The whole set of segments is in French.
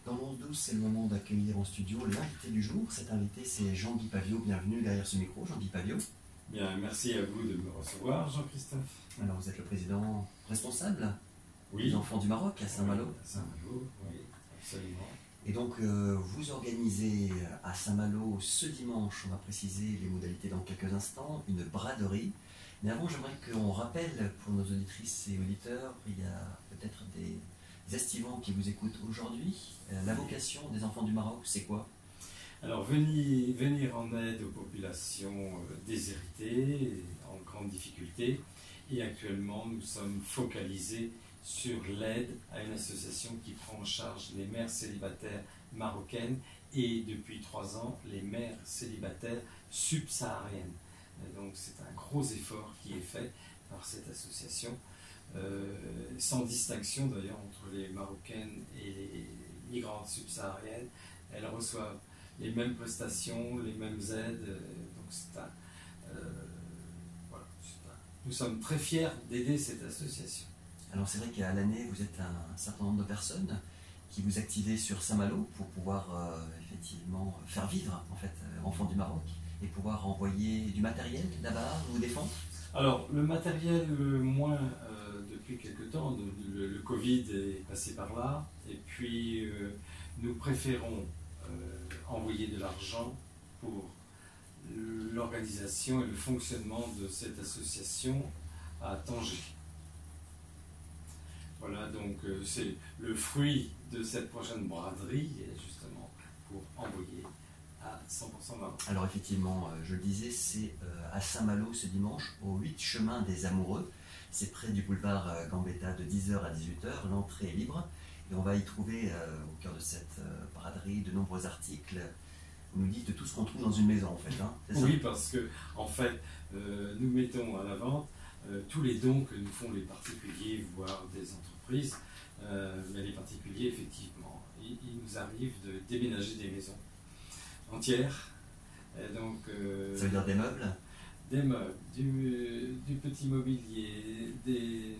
Dans le 11-12, c'est le moment d'accueillir en studio l'invité du jour. Cet invité, c'est Jean-Guy Paviot. Bienvenue derrière ce micro, Jean-Guy Paviot. Bien, merci à vous de me recevoir, Jean-Christophe. Alors, vous êtes le président responsable Oui. des Enfants du Maroc à Saint-Malo. Oui, à Saint-Malo, oui, absolument. Et donc, vous organisez à Saint-Malo ce dimanche, on va préciser les modalités dans quelques instants, une braderie. Mais avant, j'aimerais qu'on rappelle pour nos auditrices et auditeurs, il y a peut-être des estivants qui vous écoutent aujourd'hui. La vocation des Enfants du Maroc, c'est quoi? Alors, venir en aide aux populations déshéritées, en grande difficulté. Et actuellement, nous sommes focalisés sur l'aide à une association qui prend en charge les mères célibataires marocaines et depuis 3 ans, les mères célibataires subsahariennes. Donc c'est un gros effort qui est fait par cette association, sans distinction d'ailleurs entre les Marocaines et les migrantes subsahariennes. Elles reçoivent les mêmes prestations, les mêmes aides. Donc nous sommes très fiers d'aider cette association. Alors c'est vrai qu'à l'année, vous êtes un certain nombre de personnes qui vous activez sur Saint-Malo pour pouvoir effectivement faire vivre en fait Enfants du Maroc et pouvoir envoyer du matériel là-bas, vous défendre. Alors le matériel, moins depuis quelque temps, le Covid est passé par là, et puis nous préférons envoyer de l'argent pour l'organisation et le fonctionnement de cette association à Tanger. Voilà, donc c'est le fruit de cette prochaine braderie, justement, pour envoyer à 100% Maroc. Alors effectivement, je le disais, c'est à Saint-Malo ce dimanche, au 8 chemin des Amoureux. C'est près du boulevard Gambetta de 10h à 18h, l'entrée est libre. Et on va y trouver, au cœur de cette braderie, de nombreux articles. Vous nous dites de tout ce qu'on trouve dans une maison, en fait. Hein, c'est ça? Oui, parce que, en fait, nous mettons à la vente tous les dons que nous font les particuliers, voire des entreprises. Mais les particuliers, effectivement, il nous arrive de déménager des maisons entières. Et donc, ça veut dire des meubles? Des meubles, du petit mobilier, des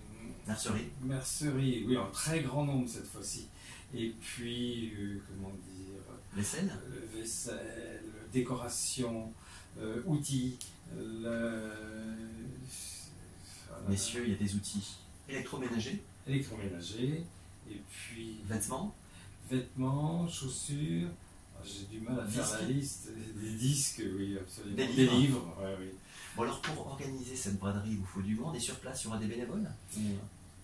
merceries, oui, en très grand nombre cette fois-ci. Et puis, comment dire, vaisselle, décoration, outils. Messieurs, il y a des outils électroménagers. Électroménagers, et puis vêtements, chaussures. J'ai du mal à faire la liste. Des disques, oui, absolument. Des livres. Ouais, oui. Bon, alors pour organiser cette braderie, il vous faut du monde, et sur place, il y aura des bénévoles?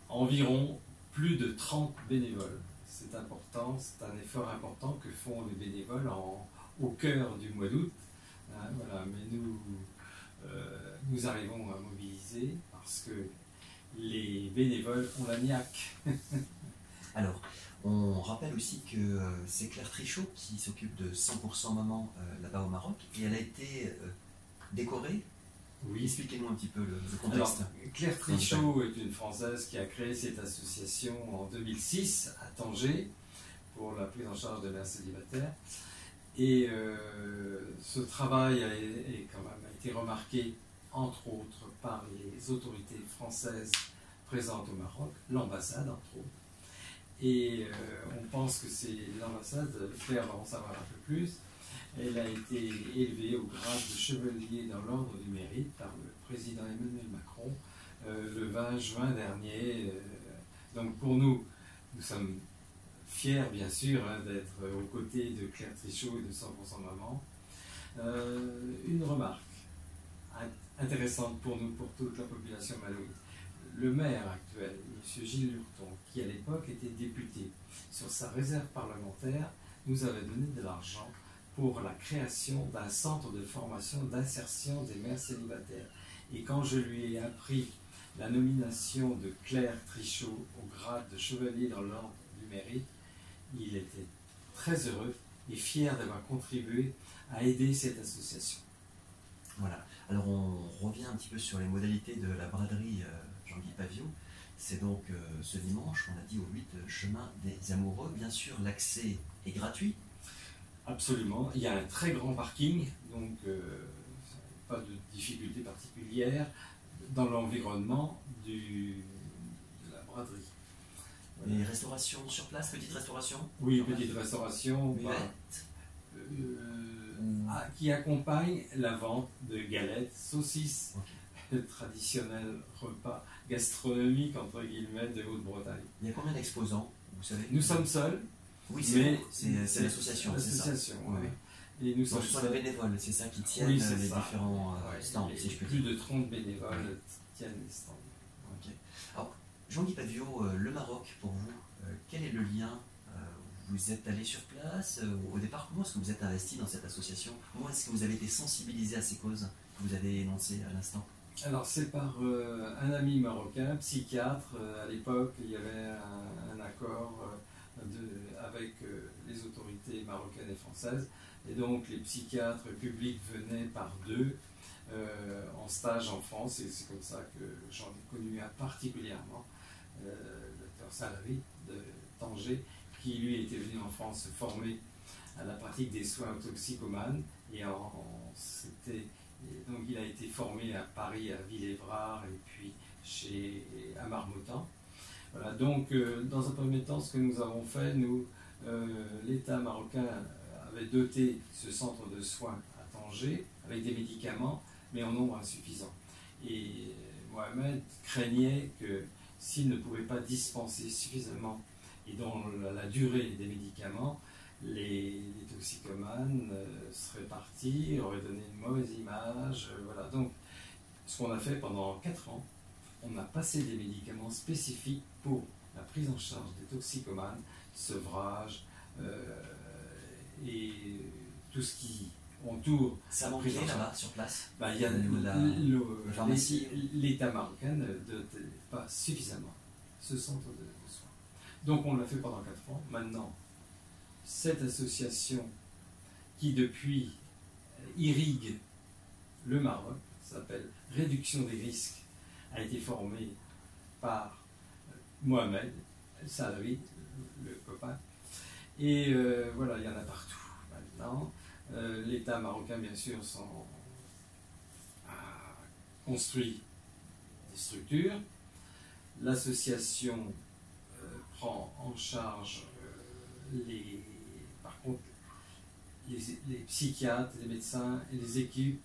Environ plus de 30 bénévoles. C'est important, c'est un effort important que font les bénévoles au cœur du mois d'août. Hein, voilà, mais nous arrivons à mobiliser parce que les bénévoles ont la niaque. Alors, on rappelle aussi que c'est Claire Trichot qui s'occupe de 100% Maman là-bas au Maroc, et elle a été décorée. Oui. Expliquez-nous un petit peu le contexte. Alors, Claire Trichot est une Française qui a créé cette association en 2006 à Tanger pour la prise en charge de mères célibataires. Et ce travail a été remarqué, entre autres, par les autorités françaises présentes au Maroc, l'ambassade, entre autres. Et on pense que c'est l'ambassade, Claire va en savoir un peu plus. Elle a été élevée au grade de chevalier dans l'ordre du mérite par le président Emmanuel Macron le 20 juin dernier. Donc pour nous, nous sommes fiers bien sûr d'être aux côtés de Claire Trichot et de 100% Maman. Une remarque intéressante pour nous, pour toute la population malouine. Le maire actuel, M. Gilles Lurton, qui à l'époque était député, sur sa réserve parlementaire, nous avait donné de l'argent pour la création d'un centre de formation d'insertion des mères célibataires. Et quand je lui ai appris la nomination de Claire Trichot au grade de chevalier dans l'ordre du mérite, il était très heureux et fier d'avoir contribué à aider cette association. Voilà. Alors on revient un petit peu sur les modalités de la braderie Jean-Guy Paviot. C'est donc ce dimanche, on a dit, au 8 chemin des Amoureux. Bien sûr, l'accès est gratuit. Absolument. Il y a un très grand parking, donc pas de difficulté particulière dans l'environnement de la braderie. Et restauration sur place, petite restauration? Oui, petite restauration qui accompagne la vente de galettes, saucisses, le traditionnel repas gastronomique entre guillemets de Haute-Bretagne. Il y a combien d'exposants, vous savez? Nous sommes seuls. Oui, c'est l'association. L'association, oui. Et nous sommes ce sont les bénévoles, c'est ça qui tiennent les différents stands, si je peux dire. Plus de 30 bénévoles tiennent les stands. Okay. Alors, Jean-Guy Pavio, le Maroc, pour vous, quel est le lien? Vous êtes allé sur place au départ, comment est-ce que vous êtes investi dans cette association? Comment est-ce que vous avez été sensibilisé à ces causes que vous avez énoncées à l'instant? Alors, c'est par un ami marocain, psychiatre. À l'époque, il y avait un accord avec les autorités marocaines et françaises. Et donc, les psychiatres publics venaient par deux en stage en France. Et c'est comme ça que j'en ai connu un particulièrement, le docteur Salavi de Tanger, qui lui était venu en France se former à la pratique des soins aux toxicomanes. Donc il a été formé à Paris, à Villévrard et puis à Marmottan. Voilà, donc dans un premier temps, ce que nous avons fait, l'État marocain avait doté ce centre de soins à Tanger avec des médicaments, mais en nombre insuffisant. Et Mohamed craignait que s'il ne pouvait pas dispenser suffisamment et dans la durée des médicaments, les toxicomanes seraient partis, auraient donné une mauvaise image. Voilà. Donc, ce qu'on a fait pendant 4 ans, on a passé des médicaments spécifiques pour la prise en charge des toxicomanes, sevrage et tout ce qui entoure. Ça manquait là-bas, sur place? Il y a l'État marocain ne dotait pas suffisamment ce centre de soins. Donc on l'a fait pendant 4 ans. Maintenant, cette association qui depuis irrigue le Maroc, s'appelle Réduction des risques, a été formée par Mohamed Salawi, le copain. Et voilà, il y en a partout maintenant. L'État marocain, bien sûr, a construit des structures. L'association prend en charge par contre, les psychiatres, les médecins et les équipes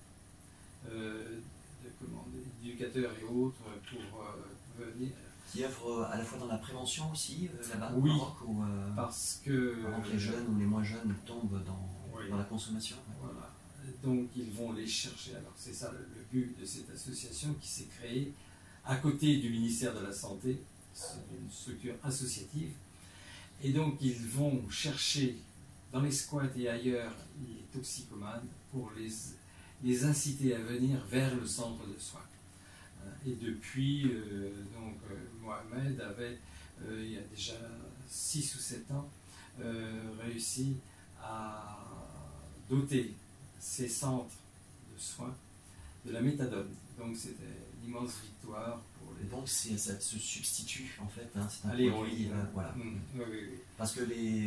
d'éducateurs et autres pour venir. Qui œuvrent à la fois dans la prévention aussi, là-bas oui, au Maroc, ou, parce que avant que les jeunes ou les moins jeunes tombent dans la consommation. Voilà. Donc ils vont les chercher. Alors c'est ça le but de cette association qui s'est créée à côté du ministère de la Santé. C'est une structure associative. Et donc, ils vont chercher dans les squats et ailleurs les toxicomanes pour les inciter à venir vers le centre de soins. Et depuis, Mohamed avait, il y a déjà 6 ou 7 ans, réussi à doter ces centres de soins de la méthadone. Donc, c'était une immense victoire. Donc ça se substitue en fait, hein, c'est un produit, voilà. Oui. Parce que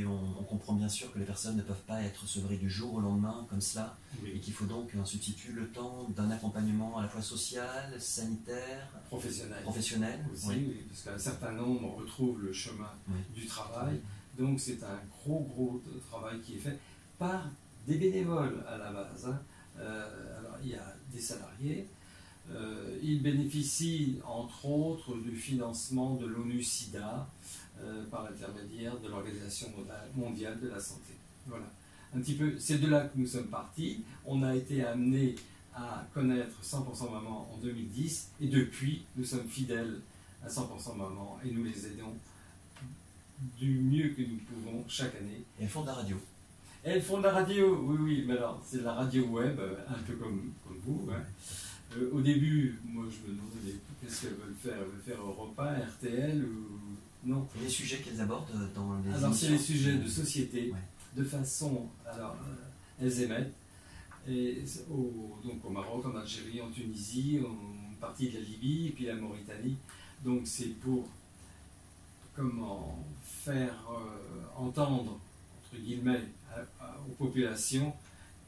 on comprend bien sûr que les personnes ne peuvent pas être sevrées du jour au lendemain comme cela, et qu'il faut donc un substitut le temps d'un accompagnement à la fois social, sanitaire, professionnel aussi, oui, parce qu'un certain nombre retrouvent le chemin du travail. Donc c'est un gros travail qui est fait par des bénévoles à la base. Hein. Alors il y a des salariés. Il bénéficie entre autres du financement de l'ONU-SIDA par l'intermédiaire de l'Organisation mondiale de la santé. Voilà. Un petit peu, c'est de là que nous sommes partis. On a été amené à connaître 100% Maman en 2010 et depuis nous sommes fidèles à 100% Maman et nous les aidons du mieux que nous pouvons chaque année. Et elles font de la radio. Elles font de la radio, oui, mais alors c'est de la radio web, un peu comme vous. Hein. Au début, moi je me demandais qu'est-ce qu'elles veulent faire. Elles veulent faire Europe 1, RTL ou non. Et les sujets qu'elles abordent dans les alors c'est les sujets de société, de façon. Alors elles émettent. Et donc au Maroc, en Algérie, en Tunisie, en partie de la Libye et puis la Mauritanie. Donc c'est pour comment faire entendre, entre guillemets, aux populations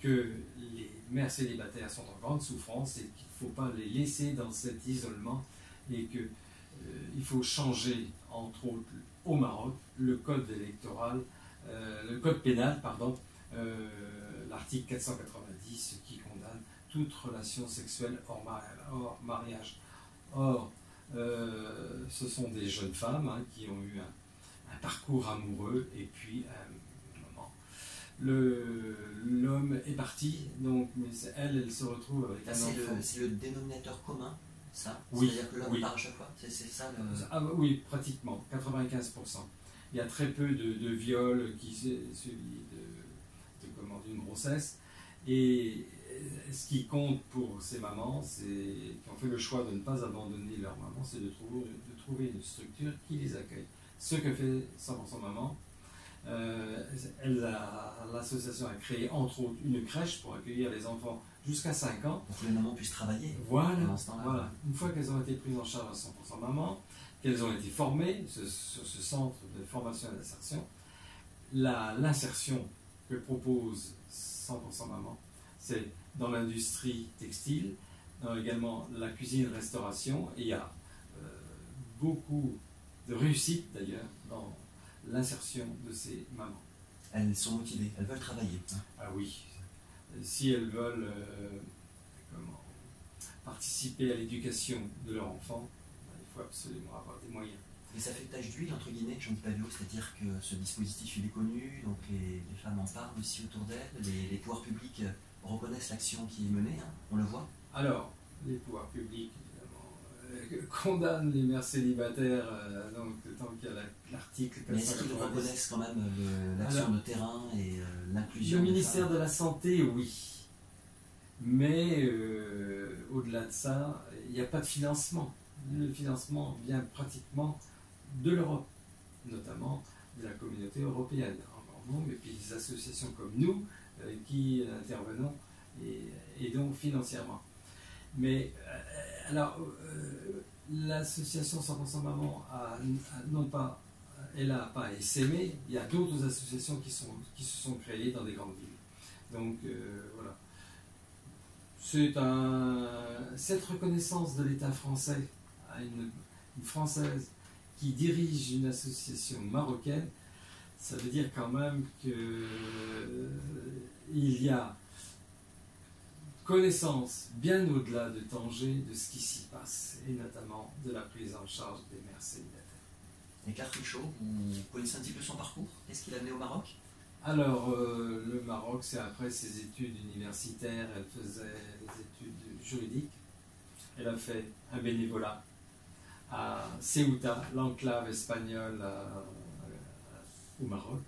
que les mères célibataires sont en grande souffrance et qu'il ne faut pas les laisser dans cet isolement et qu'il faut changer, entre autres, au Maroc, le code électoral, le code pénal, pardon, l'article 490 qui condamne toute relation sexuelle hors mariage. Or, ce sont des jeunes femmes hein, qui ont eu un parcours amoureux et puis l'homme est parti, donc mais elle se retrouve avec un enfant. C'est le dénominateur commun, ça? Oui. C'est-à-dire que l'homme part à chaque fois? C'est ça le... Ah, oui, pratiquement, 95%. Il y a très peu de viols qui suivis d'une grossesse. Et ce qui compte pour ces mamans, qui ont fait le choix de ne pas abandonner leur maman, c'est de trouver une structure qui les accueille. Ce que fait 100% Maman, l'association a créé entre autres une crèche pour accueillir les enfants jusqu'à 5 ans. Pour que les mamans puissent travailler. Voilà. Une fois qu'elles ont été prises en charge à 100% Maman, qu'elles ont été formées sur ce centre de formation et d'insertion, l'insertion que propose 100% Maman, c'est dans l'industrie textile, dans également la cuisine-restauration, et il y a beaucoup de réussite d'ailleurs dans l'insertion de ces mamans. Elles sont motivées, elles veulent travailler. Ah oui, si elles veulent participer à l'éducation de leur enfant, il faut absolument avoir des moyens. Et ça fait tache d'huile, entre guillemets, Jean-Guy Pavio, c'est-à-dire que ce dispositif il est connu, donc les femmes en parlent aussi autour d'elles, les pouvoirs publics reconnaissent l'action qui est menée, hein, on le voit. Alors, les pouvoirs publics, évidemment, condamnent les mères célibataires, donc tant qu'il y a l'article 490. Mais est-ce qu'ils reconnaissent quand même l'action de terrain et l'inclusion? Le ministère de la Santé, oui. Mais au-delà de ça, il n'y a pas de financement. Le financement vient pratiquement de l'Europe, notamment de la communauté européenne en grand nombre, et puis des associations comme nous qui intervenons et donc financièrement. Mais alors, l'association 100% Maman elle n'a pas essaimé, il y a d'autres associations qui se sont créées dans des grandes villes. Donc voilà. Cette reconnaissance de l'État français à une Française qui dirige une association marocaine, ça veut dire quand même qu'il y a connaissance bien au-delà de Tanger de ce qui s'y passe, et notamment de la prise en charge des mères célibataires. Et Claire Truchot, vous connaissez un petit peu son parcours? Qu'est-ce qui l'a amené au Maroc? Alors, le Maroc, c'est après ses études universitaires, elle faisait des études juridiques. Elle a fait un bénévolat à Ceuta, l'enclave espagnole au Maroc.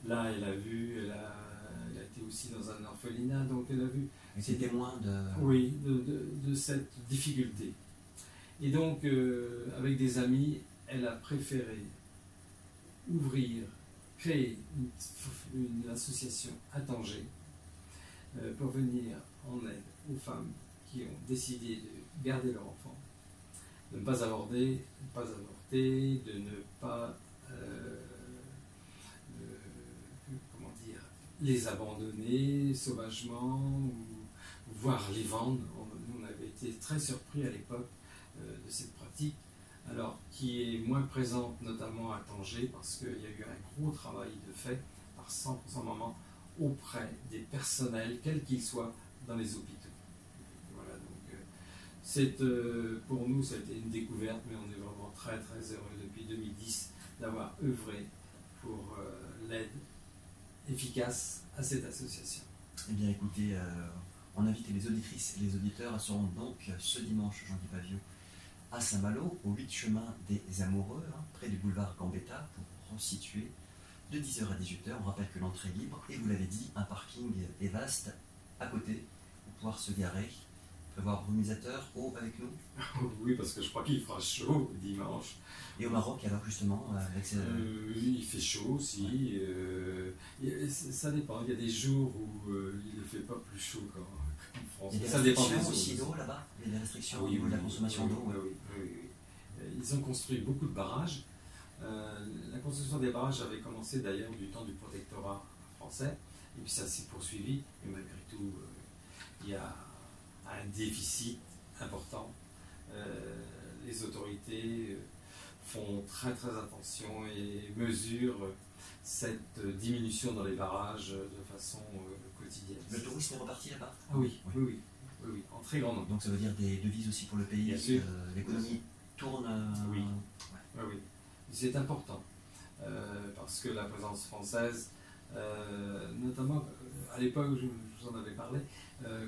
Là, elle a été aussi dans un orphelinat, donc elle a vu... Elle était témoin de... Oui, de cette difficulté. Et donc, avec des amis, elle a préféré créer une association à Tanger pour venir en aide aux femmes qui ont décidé de garder leur enfant, de ne pas avorter, de ne pas les abandonner sauvagement ou voire les vendre. On avait été très surpris à l'époque de cette pratique, alors qui est moins présente notamment à Tanger parce qu'il y a eu un gros travail de fait par 100% Maman auprès des personnels, quels qu'ils soient, dans les hôpitaux. Voilà, donc pour nous, ça a été une découverte, mais on est vraiment très très heureux depuis 2010 d'avoir œuvré pour l'aide efficace à cette association. Eh bien écoutez, on invite les auditrices et les auditeurs à se rendre donc ce dimanche, Jean-Guy Pavio, à Saint-Malo, au 8 chemin des Amoureux, hein, près du boulevard Gambetta, pour resituer de 10h à 18h. On rappelle que l'entrée est libre et vous l'avez dit, un parking est vaste à côté pour pouvoir se garer. Prévoir organisateur avec nous. Oui, parce que je crois qu'il fera chaud dimanche. Et au Maroc, alors justement, avec ces... il fait chaud aussi. Ça dépend. Il y a des jours où il ne fait pas plus chaud qu'en France. Il y a des ça dépend restrictions des aussi d'eau là-bas. Il y a des restrictions au oui, niveau de la consommation d'eau. Oui. Ils ont construit beaucoup de barrages. La construction des barrages avait commencé d'ailleurs du temps du protectorat français. Et puis ça s'est poursuivi. Et malgré tout, il y a un déficit important. Les autorités font très très attention et mesurent cette diminution dans les barrages de façon quotidienne. Le tourisme est reparti là-bas? Ah oui, oui, oui, oui, oui, en très grand nombre. Donc ça veut dire des devises aussi pour le pays. Bien sûr. L'économie tourne. Oui. Ouais. Oui, oui. C'est important parce que la présence française, notamment à l'époque, je vous en avais parlé,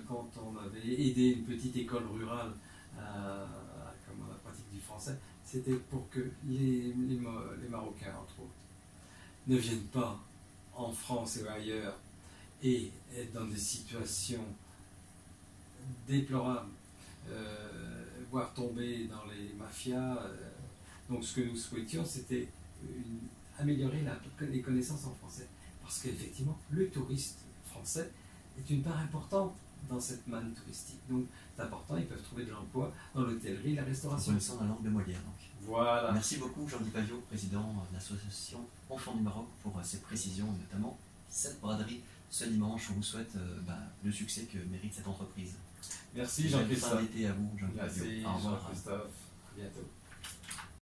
quand on avait aidé une petite école rurale à la pratique du français, c'était pour que les Marocains, entre autres, ne viennent pas en France et ailleurs et être dans des situations déplorables, voire tomber dans les mafias. Donc ce que nous souhaitions, c'était améliorer les connaissances en français. Parce qu'effectivement, le touriste français est une part importante dans cette manne touristique. Donc c'est important, ils peuvent trouver de l'emploi dans l'hôtellerie, la restauration. Connaissant la langue de Molière. Donc. Voilà. Merci beaucoup Jordi Pavio, président de l'association Enfants du Maroc, pour ces précisions, notamment cette braderie ce dimanche. On vous souhaite le succès que mérite cette entreprise. Merci Jean-Christophe. Fin d'été à vous, Jordi Pavio. Merci Au revoir. Jean-Christophe. À bientôt.